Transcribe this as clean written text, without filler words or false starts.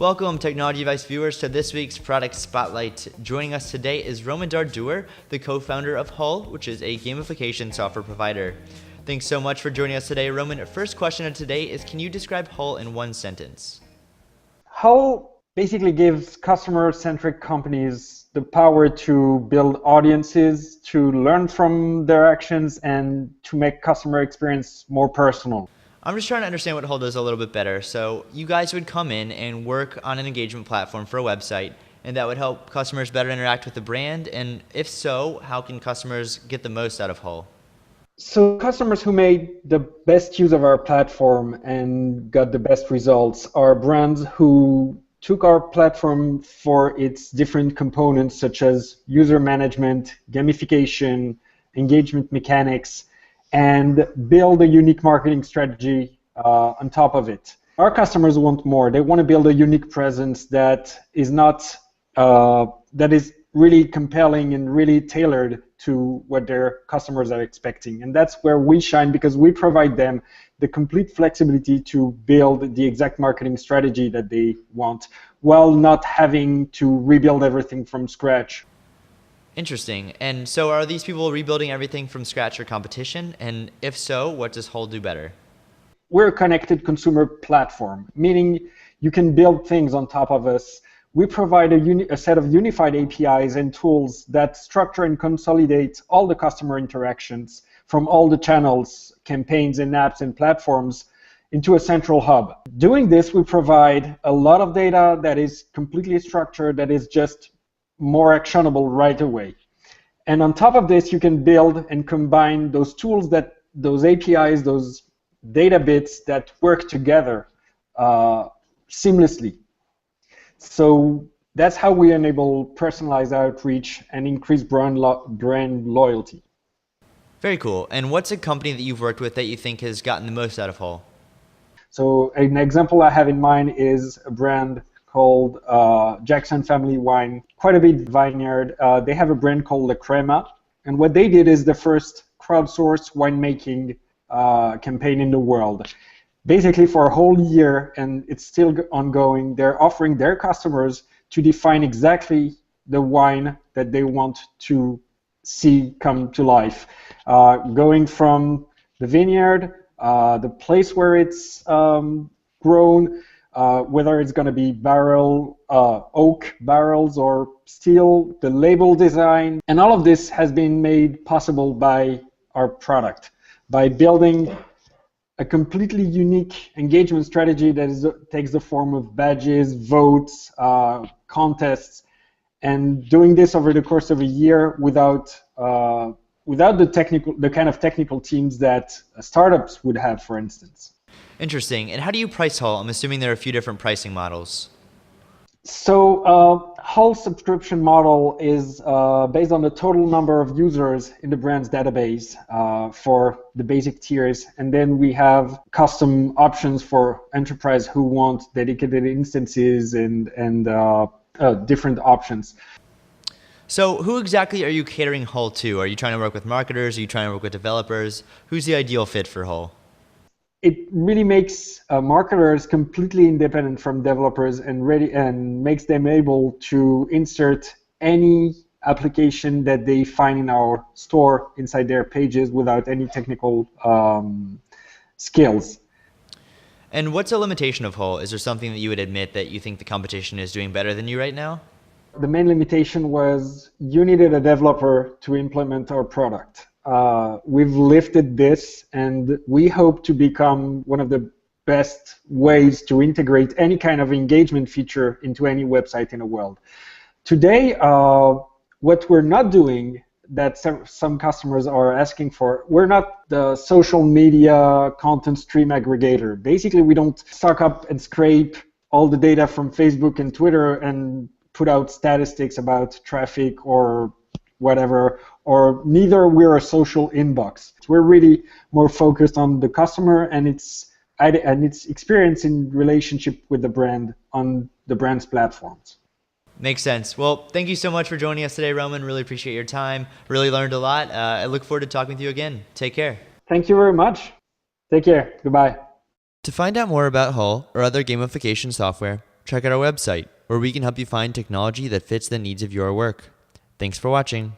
Welcome, TechnologyAdvice viewers, to this week's Product Spotlight. Joining us today is Roman Dardur, the co-founder of Hull, which is a gamification software provider. Thanks so much for joining us today, Roman. First question of today is, can you describe Hull in one sentence? Hull basically gives customer-centric companies the power to build audiences, to learn from their actions, and to make customer experience more personal. I'm just trying to understand what Hull does a little bit better. So you guys would come in and work on an engagement platform for a website, and that would help customers better interact with the brand. And if so, how can customers get the most out of Hull? So customers who made the best use of our platform and got the best results are brands who took our platform for its different components, such as user management, gamification, engagement mechanics, and build a unique marketing strategy on top of it. Our customers want more. They want to build a unique presence that is not that is really compelling and really tailored to what their customers are expecting. And that's where we shine, because we provide them the complete flexibility to build the exact marketing strategy that they want, while not having to rebuild everything from scratch. Interesting. And so are these people rebuilding everything from scratch or competition? And if so, what does Hull do better? We're a connected consumer platform, meaning you can build things on top of us. We provide a set of unified APIs and tools that structure and consolidate all the customer interactions from all the channels, campaigns, and apps and platforms into a central hub. Doing this, we provide a lot of data that is completely structured, that is just more actionable right away. And on top of this, you can build and combine those tools, those APIs, those data bits that work together seamlessly. So that's how we enable personalized outreach and increase brand loyalty. Very cool. And what's a company that you've worked with that you think has gotten the most out of Hull? So an example I have in mind is a brand called Jackson Family Wine, quite a big vineyard. They have a brand called La Crema, and what they did is the first crowdsourced winemaking campaign in the world. Basically, for a whole year, and it's still ongoing, they're offering their customers to define exactly the wine that they want to see come to life, going from the vineyard, the place where it's grown, whether it's going to be oak barrels or steel, the label design, and all of this has been made possible by our product, by building a completely unique engagement strategy that takes the form of badges, votes, contests, and doing this over the course of a year without the kind of technical teams that startups would have, for instance. Interesting. And how do you price Hull? I'm assuming there are a few different pricing models. So Hull's subscription model is based on the total number of users in the brand's database for the basic tiers, and then we have custom options for enterprise who want dedicated instances and different options. So who exactly are you catering Hull to? Are you trying to work with marketers? Are you trying to work with developers? Who's the ideal fit for Hull? It really makes marketers completely independent from developers and makes them able to insert any application that they find in our store inside their pages without any technical skills. And what's a limitation of Hull? Is there something that you would admit that you think the competition is doing better than you right now? The main limitation was you needed a developer to implement our product. We've lifted this, and we hope to become one of the best ways to integrate any kind of engagement feature into any website in the world. Today, what we're not doing that some customers are asking for, we're not the social media content stream aggregator. Basically, we don't suck up and scrape all the data from Facebook and Twitter and put out statistics about traffic or whatever, or neither we're a social inbox. We're really more focused on the customer and its experience in relationship with the brand on the brand's platforms. Makes sense. Well, thank you so much for joining us today, Roman. Really appreciate your time. Really learned a lot. I look forward to talking with you again. Take care. Thank you very much. Take care. Goodbye. To find out more about Hull or other gamification software, check out our website, where we can help you find technology that fits the needs of your work. Thanks for watching.